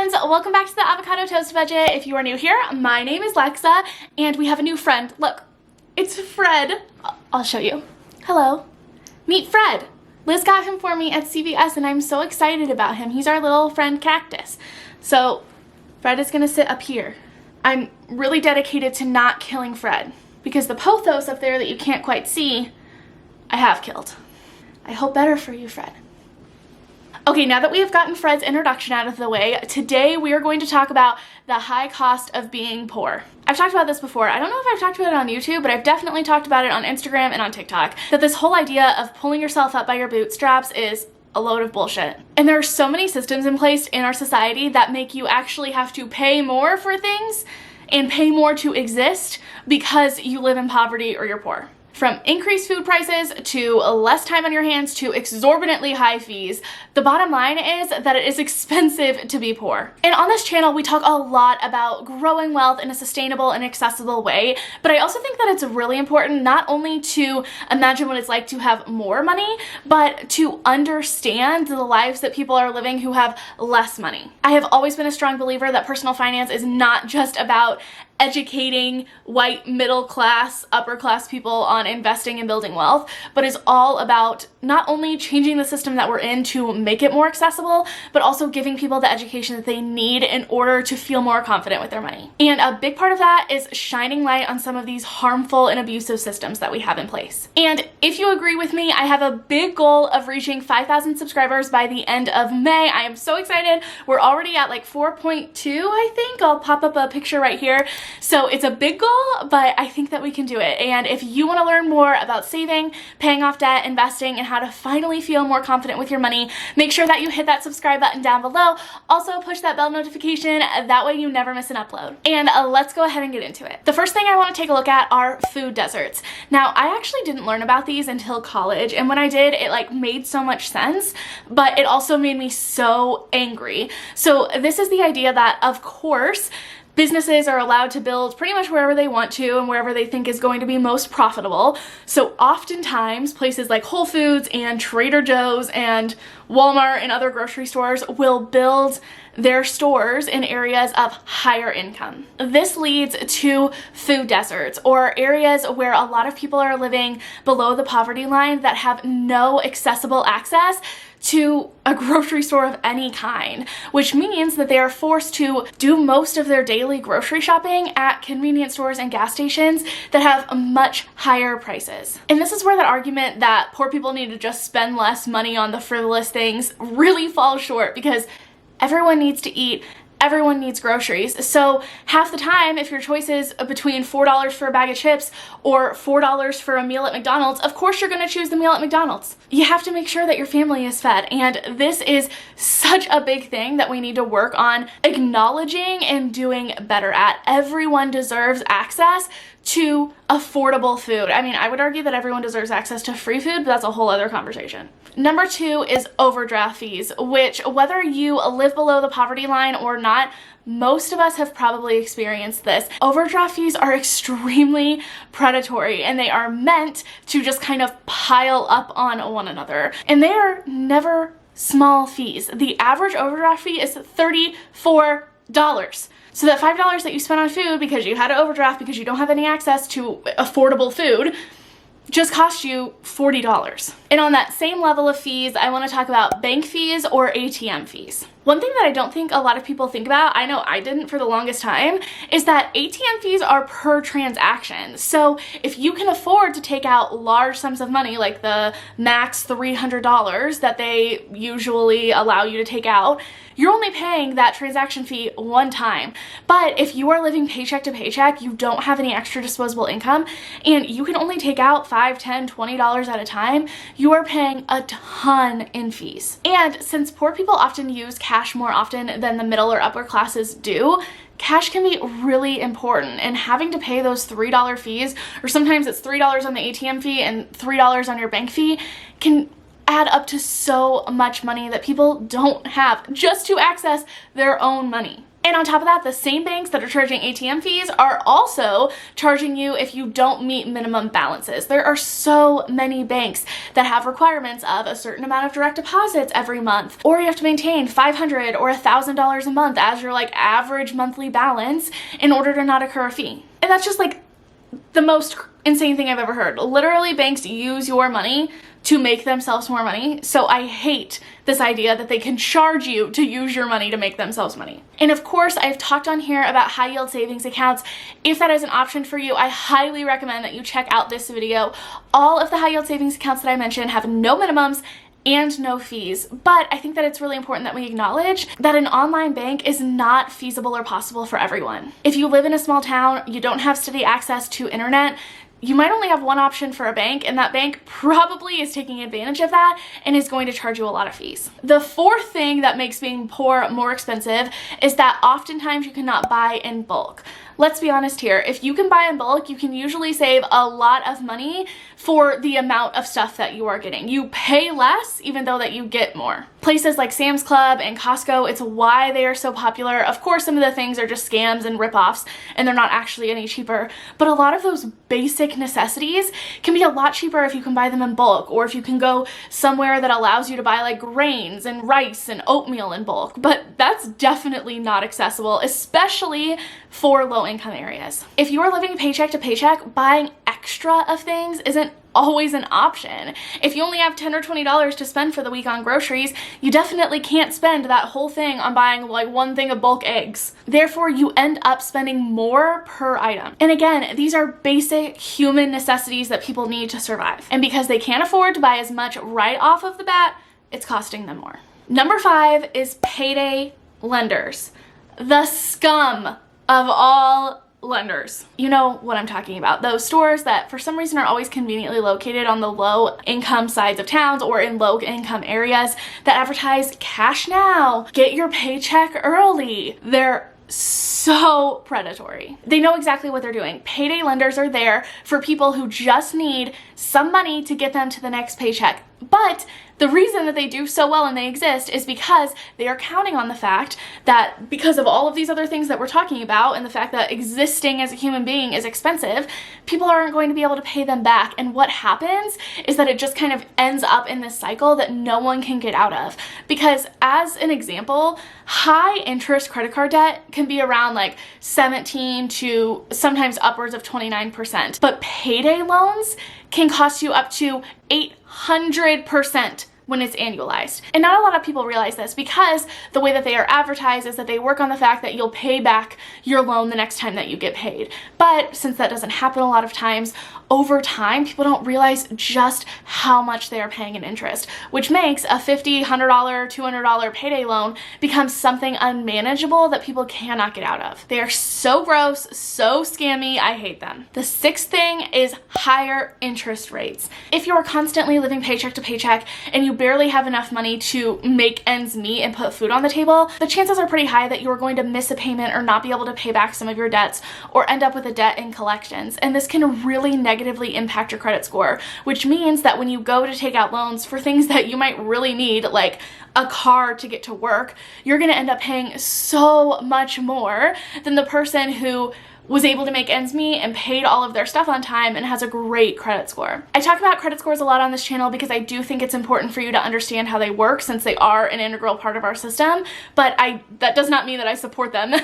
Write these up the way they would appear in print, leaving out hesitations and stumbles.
friends, welcome back to the Avocado Toast Budget. If you are new here, my name is Lexa and we have a new friend. Look, it's Fred. I'll show you. Hello. Meet Fred. Liz got him for me at CVS and I'm so excited about him. He's our little friend cactus. So Fred is gonna sit up here. I'm really dedicated to not killing Fred because the pothos up there that you can't quite see, I have killed. I hope better for you, Fred. Okay, now that we have gotten Fred's introduction out of the way, today we are going to talk about the high cost of being poor. I've talked about this before. I don't know if I've talked about it on YouTube, but I've definitely talked about it on Instagram and on TikTok, that this whole idea of pulling yourself up by your bootstraps is a load of bullshit. And there are so many systems in place in our society that make you actually have to pay more for things and pay more to exist because you live in poverty or you're poor. From increased food prices to less time on your hands to exorbitantly high fees, the bottom line is that it is expensive to be poor. And on this channel, we talk a lot about growing wealth in a sustainable and accessible way, but I also think that it's really important not only to imagine what it's like to have more money, but to understand the lives that people are living who have less money. I have always been a strong believer that personal finance is not just about educating white middle class, upper class people on investing and building wealth, but is all about not only changing the system that we're in to make it more accessible, but also giving people the education that they need in order to feel more confident with their money. And a big part of that is shining light on some of these harmful and abusive systems that we have in place. And if you agree with me, I have a big goal of reaching 5,000 subscribers by the end of May. I am so excited. We're already at like 4.2, I think. I'll pop up a picture right here. So it's a big goal, but I think that we can do it. And if you want to learn more about saving, paying off debt, investing, and how to finally feel more confident with your money, make sure that you hit that subscribe button down below. Also push that bell notification, that way you never miss an upload. And let's go ahead and get into it. The first thing I want to take a look at are food deserts. Now, I actually didn't learn about these until college, and when I did, it like made so much sense, but it also made me so angry. So this is the idea that, of course, businesses are allowed to build pretty much wherever they want to and wherever they think is going to be most profitable. So oftentimes places like Whole Foods and Trader Joe's and Walmart and other grocery stores will build their stores in areas of higher income. This leads to food deserts, or areas where a lot of people are living below the poverty line that have no accessible access to a grocery store of any kind, which means that they are forced to do most of their daily grocery shopping at convenience stores and gas stations that have much higher prices. And this is where that argument that poor people need to just spend less money on the frivolous things really falls short, because everyone needs to eat. Everyone needs groceries. So half the time, if your choice is between $4 for a bag of chips or $4 for a meal at McDonald's, of course you're gonna choose the meal at McDonald's. You have to make sure that your family is fed. And this is such a big thing that we need to work on acknowledging and doing better at. Everyone deserves access to affordable food. I mean, I would argue that everyone deserves access to free food, but that's a whole other conversation. Number two is overdraft fees, which, whether you live below the poverty line or not, most of us have probably experienced this. Overdraft fees are extremely predatory, and they are meant to just kind of pile up on one another. And they are never small fees. The average overdraft fee is $34. So that $5 that you spent on food because you had to overdraft because you don't have any access to affordable food just cost you $40. And on that same level of fees, I want to talk about bank fees or ATM fees. One thing that I don't think a lot of people think about, I know I didn't for the longest time, is that ATM fees are per transaction. So if you can afford to take out large sums of money, like the max $300 that they usually allow you to take out, you're only paying that transaction fee one time. But if you are living paycheck to paycheck, you don't have any extra disposable income, and you can only take out $5, $10, $20 at a time, you are paying a ton in fees. And since poor people often use cash more often than the middle or upper classes do, cash can be really important, and having to pay those $3 fees, or sometimes it's $3 on the ATM fee and $3 on your bank fee, can add up to so much money that people don't have just to access their own money. And on top of that, the same banks that are charging ATM fees are also charging you if you don't meet minimum balances. There are so many banks that have requirements of a certain amount of direct deposits every month, or you have to maintain $500 or $1,000 a month as your like average monthly balance in order to not incur a fee. And that's just like the most insane thing I've ever heard. Literally, banks use your money to make themselves more money. So I hate this idea that they can charge you to use your money to make themselves money. And of course, I've talked on here about high yield savings accounts. If that is an option for you, I highly recommend that you check out this video. All of the high yield savings accounts that I mentioned have no minimums and no fees. But I think that it's really important that we acknowledge that an online bank is not feasible or possible for everyone. If you live in a small town, you don't have steady access to internet, you might only have one option for a bank, and that bank probably is taking advantage of that and is going to charge you a lot of fees. The fourth thing that makes being poor more expensive is that oftentimes you cannot buy in bulk. Let's be honest here, if you can buy in bulk, you can usually save a lot of money for the amount of stuff that you are getting. You pay less even though that you get more. Places like Sam's Club and Costco, it's why they are so popular. Of course, some of the things are just scams and ripoffs and they're not actually any cheaper, but a lot of those basic necessities can be a lot cheaper if you can buy them in bulk, or if you can go somewhere that allows you to buy like grains and rice and oatmeal in bulk. But that's definitely not accessible, especially for low income areas. If you are living paycheck to paycheck, buying extra of things isn't always an option. If you only have $10 or $20 to spend for the week on groceries, you definitely can't spend that whole thing on buying like one thing of bulk eggs. Therefore, you end up spending more per item. And again, these are basic human necessities that people need to survive. And because they can't afford to buy as much right off of the bat, it's costing them more. Number 5 is payday lenders. The scum of all lenders. You know what I'm talking about. Those stores that for some reason are always conveniently located on the low income sides of towns or in low income areas that advertise cash now, get your paycheck early. They're so predatory. They know exactly what they're doing. Payday lenders are there for people who just need some money to get them to the next paycheck. But the reason that they do so well and they exist is because they are counting on the fact that because of all of these other things that we're talking about and the fact that existing as a human being is expensive, people aren't going to be able to pay them back. And what happens is that it just kind of ends up in this cycle that no one can get out of. Because as an example, high interest credit card debt can be around like 17 to sometimes upwards of 29%. But payday loans can cost you up to 800% when it's annualized. And not a lot of people realize this because the way that they are advertised is that they work on the fact that you'll pay back your loan the next time that you get paid. But since that doesn't happen a lot of times, over time, people don't realize just how much they are paying in interest, which makes a $50, $100, $200 payday loan become something unmanageable that people cannot get out of. They are so gross, so scammy, I hate them. The sixth thing is higher interest rates. If you are constantly living paycheck to paycheck and you barely have enough money to make ends meet and put food on the table, the chances are pretty high that you are going to miss a payment or not be able to pay back some of your debts or end up with a debt in collections. And this can really negatively impact your credit score, which means that when you go to take out loans for things that you might really need, like a car to get to work, you're going to end up paying so much more than the person who was able to make ends meet and paid all of their stuff on time and has a great credit score. I talk about credit scores a lot on this channel because I do think it's important for you to understand how they work since they are an integral part of our system, but that does not mean that I support them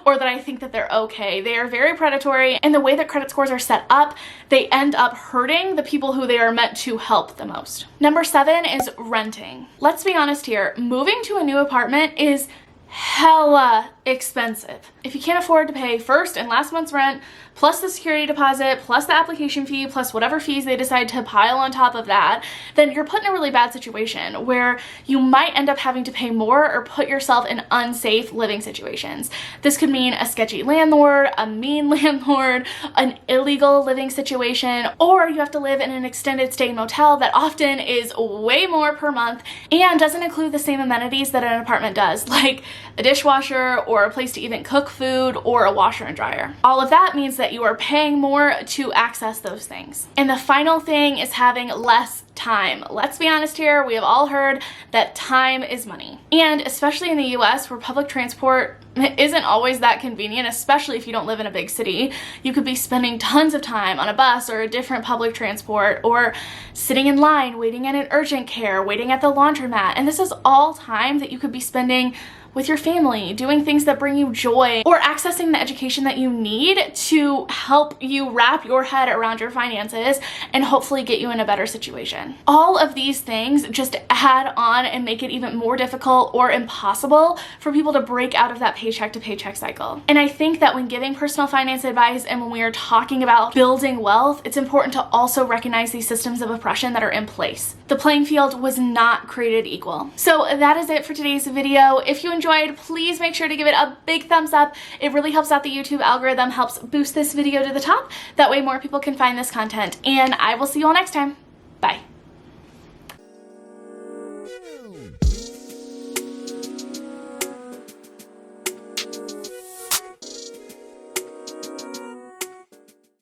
or that I think that they're okay. They are very predatory, and the way that credit scores are set up, they end up hurting the people who they are meant to help the most. Number 7 is renting. Let's be honest here, moving to a new apartment is hella expensive. If you can't afford to pay first and last month's rent, plus the security deposit, plus the application fee, plus whatever fees they decide to pile on top of that, then you're put in a really bad situation where you might end up having to pay more or put yourself in unsafe living situations. This could mean a sketchy landlord, a mean landlord, an illegal living situation, or you have to live in an extended stay motel that often is way more per month and doesn't include the same amenities that an apartment does, like a dishwasher or a place to even cook food or a washer and dryer. All of that means that you are paying more to access those things. And the final thing is having less time. Let's be honest here, we have all heard that time is money. And especially in the US, where public transport isn't always that convenient, especially if you don't live in a big city, you could be spending tons of time on a bus or a different public transport, or sitting in line, waiting at an urgent care, waiting at the laundromat. And this is all time that you could be spending with your family, doing things that bring you joy, or accessing the education that you need to help you wrap your head around your finances and hopefully get you in a better situation. All of these things just add on and make it even more difficult or impossible for people to break out of that paycheck to paycheck cycle. And I think that when giving personal finance advice and when we are talking about building wealth, it's important to also recognize these systems of oppression that are in place. The playing field was not created equal. So that is it for today's video. If you enjoyed, please make sure to give it a big thumbs up. It really helps out the YouTube algorithm, helps boost this video to the top. That way more people can find this content. And I will see you all next time. Bye.